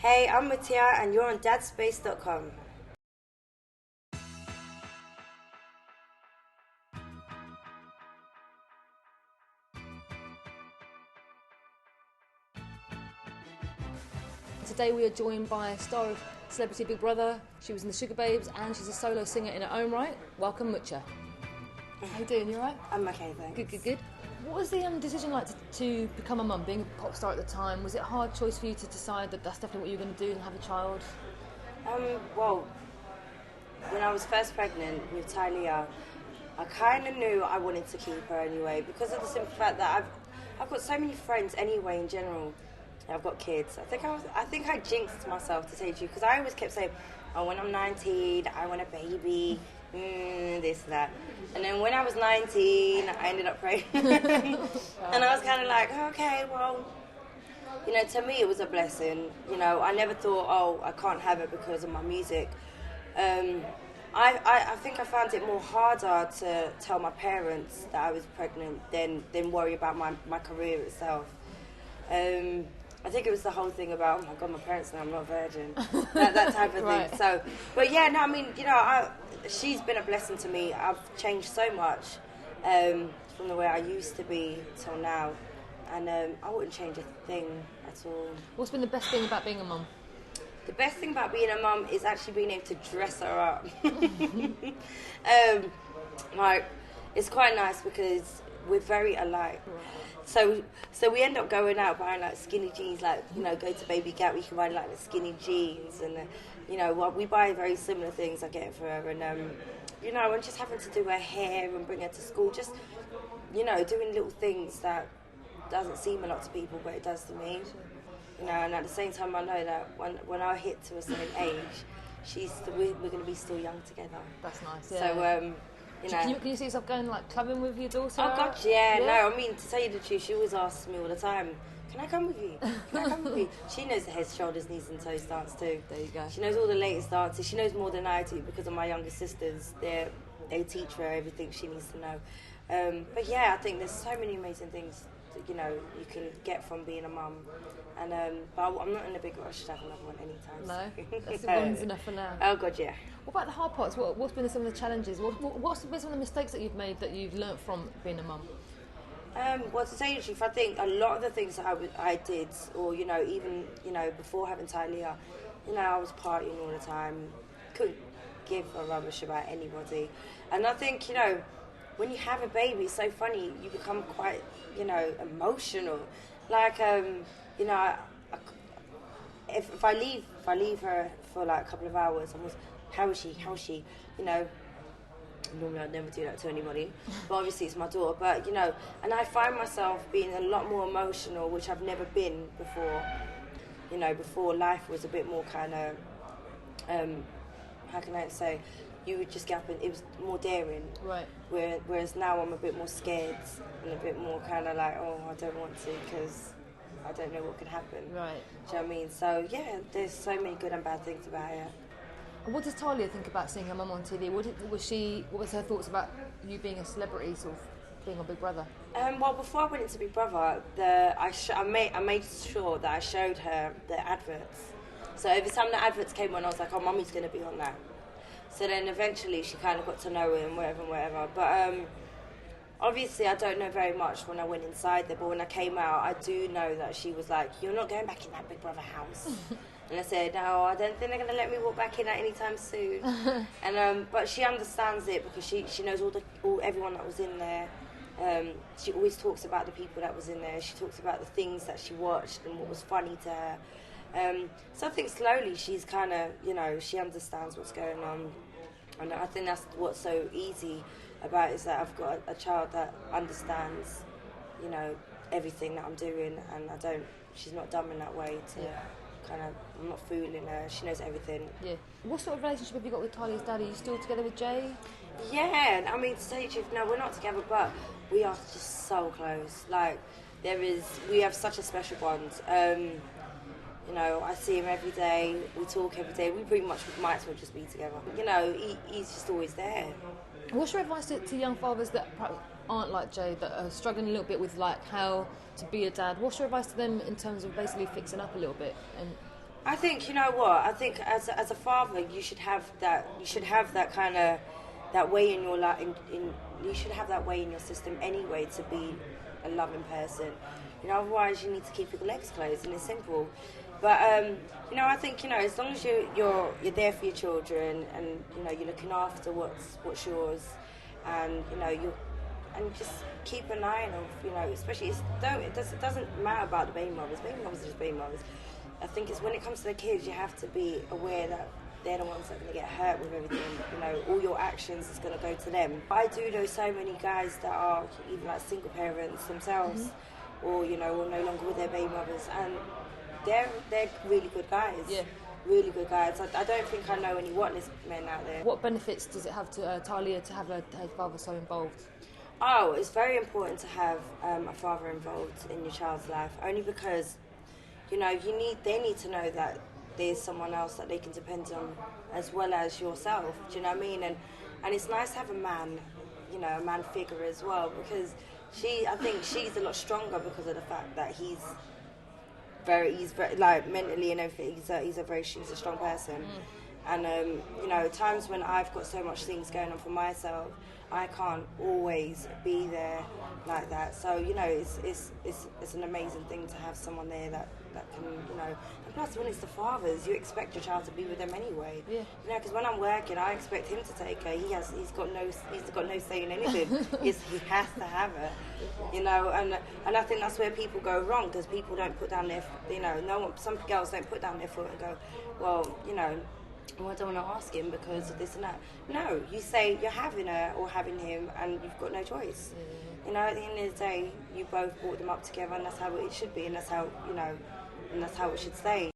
Hey, I'm Mutya and you're on dadspace.com. Today we are joined by a star of Celebrity Big Brother. She was in the Sugar Babes and she's a solo singer in her own right. Welcome, Mutya. How you doing? You alright? I'm okay, thanks. Good. What was the decision like to become a mum, being a pop star at the time? Was it a hard choice for you to decide that that's definitely what you were going to do and have a child? Well, when I was first pregnant with Talia, I kind of knew I wanted to keep her anyway because of the simple fact that I've got so many friends anyway in general. I've got kids. I think I jinxed myself, to tell you, because I always kept saying, "Oh, when I'm 19, I want a baby." This, that. And then when I was 19, I ended up pregnant. And I was kind of like, okay, well, to me it was a blessing. I never thought, oh, I can't have it because of my music. I think I found it more harder to tell my parents that I was pregnant than worry about my career itself. I think it was the whole thing about, oh my God, my parents know I'm not a virgin, that type of Right. thing. So, but yeah, no, I mean, she's been a blessing to me. I've changed so much from the way I used to be till now, and I wouldn't change a thing at all. What's been the best thing about being a mum? The best thing about being a mum is actually being able to dress her up. It's quite nice because we're very alike. So we end up going out buying like skinny jeans, go to Baby Gap, we can buy like the skinny jeans, and we buy very similar things. I get it for her, and and just having to do her hair and bring her to school, just doing little things that doesn't seem a lot to people, but it does to me. And at the same time, I know that when I hit to a certain age, we're going to be still young together. That's nice. Yeah. So. Can you see yourself going like clubbing with your daughter? Oh God, yeah. No, I mean, to tell you the truth, she always asks me all the time, can I come with you? Can I come with you? She knows the head, shoulders, knees and toes dance too. There you go. She knows all the latest dances. She knows more than I do because of my younger sisters. They teach her everything she needs to know. But yeah, I think there's so many amazing things that, you can get from being a mum. And but I'm not in a big rush to have another one anytime soon. No, that's one's enough for now. Oh God, yeah. What about the hard parts? What's been some of the challenges? What's been some of the mistakes that you've made that you've learnt from being a mum? Well, to tell you the truth, I think a lot of the things that I did, or even before having Talia, I was partying all the time, couldn't give a rubbish about anybody, and I think when you have a baby, it's so funny. You become quite emotional, like if I leave her for like a couple of hours, how is she? Normally I'd never do that to anybody, but obviously it's my daughter. But and I find myself being a lot more emotional, which I've never been before. Before life was a bit more kind of, how can I say, you would just get up and it was more daring. Right. Whereas now I'm a bit more scared and a bit more kind of like, oh, I don't want to because I don't know what could happen. Right. Do you know what I mean? So yeah, there's so many good and bad things about it. What does Talia think about seeing her mum on TV? What was her thoughts about you being a celebrity, sort of being on Big Brother? Well, before I went into Big Brother, I made sure that I showed her the adverts. So every time the adverts came on, I was like, oh, Mummy's going to be on that. So then eventually she kind of got to know it and whatever. But obviously I don't know very much when I went inside there, but when I came out, I do know that she was like, you're not going back in that Big Brother house. And I said, no, I don't think they're going to let me walk back in that anytime soon. And but she understands it because she knows everyone that was in there. She always talks about the people that was in there. She talks about the things that she watched and what was funny to her. So I think slowly she's kind of, she understands what's going on. And I think that's what's so easy about it, is that I've got a child that understands, everything that I'm doing, and she's not dumb in that way to I'm not fooling her. She knows everything. Yeah. What sort of relationship have you got with Talia's dad? Are you still together with Jay? Yeah, I mean, to tell you the truth, no, we're not together, but we are just so close. Like, we have such a special bond. I see him every day, we talk every day, we pretty much might as well just be together. He's just always there. What's your advice to young fathers that aren't like Jay, that are struggling a little bit with like how to be a dad? What's your advice to them in terms of basically fixing up a little bit? And I think, you know what? I think as a father, you should have that. You should have that kind of that way in your life. You should have that way in your system anyway to be a loving person. You know, otherwise you need to keep your legs closed, and it's simple. But you know, I think, you know, as long as you're there for your children, and you know you're looking after what's yours, and you know and just keep an eye on, you know, especially it doesn't matter about the baby mothers. Baby mothers are just baby mothers. I think it's when it comes to the kids, you have to be aware that they're the ones that are going to get hurt with everything. You know, all your actions is going to go to them. But I do know so many guys that are either like single parents themselves, or you know, or no longer with their baby mothers, and they're really good guys. Yeah. Really good guys. I don't think I know any whatless men out there. What benefits does it have to Talia to have her father so involved? Oh, it's very important to have a father involved in your child's life, only because, you know, they need to know that there's someone else that they can depend on as well as yourself. Do you know what I mean? And it's nice to have a man, you know, a man figure as well, because I think she's a lot stronger because of the fact that he's very like mentally and everything. He's a strong person. And you know, times when I've got so much things going on for myself, I can't always be there like that. So you know, it's an amazing thing to have someone there that can, you know. And plus, when it's the fathers, you expect your child to be with them anyway. Yeah. You know, because when I'm working, I expect him to take her. He's got no say in anything. He has to have her. You know, and I think that's where people go wrong, because people don't put down their, you know, some girls don't put down their foot and go, well, you know, I don't want to ask him because of this and that. No, you say you're having her or having him, and you've got no choice. You know, at the end of the day, you both brought them up together, and that's how it should be, and that's how, you know, and that's how it should stay.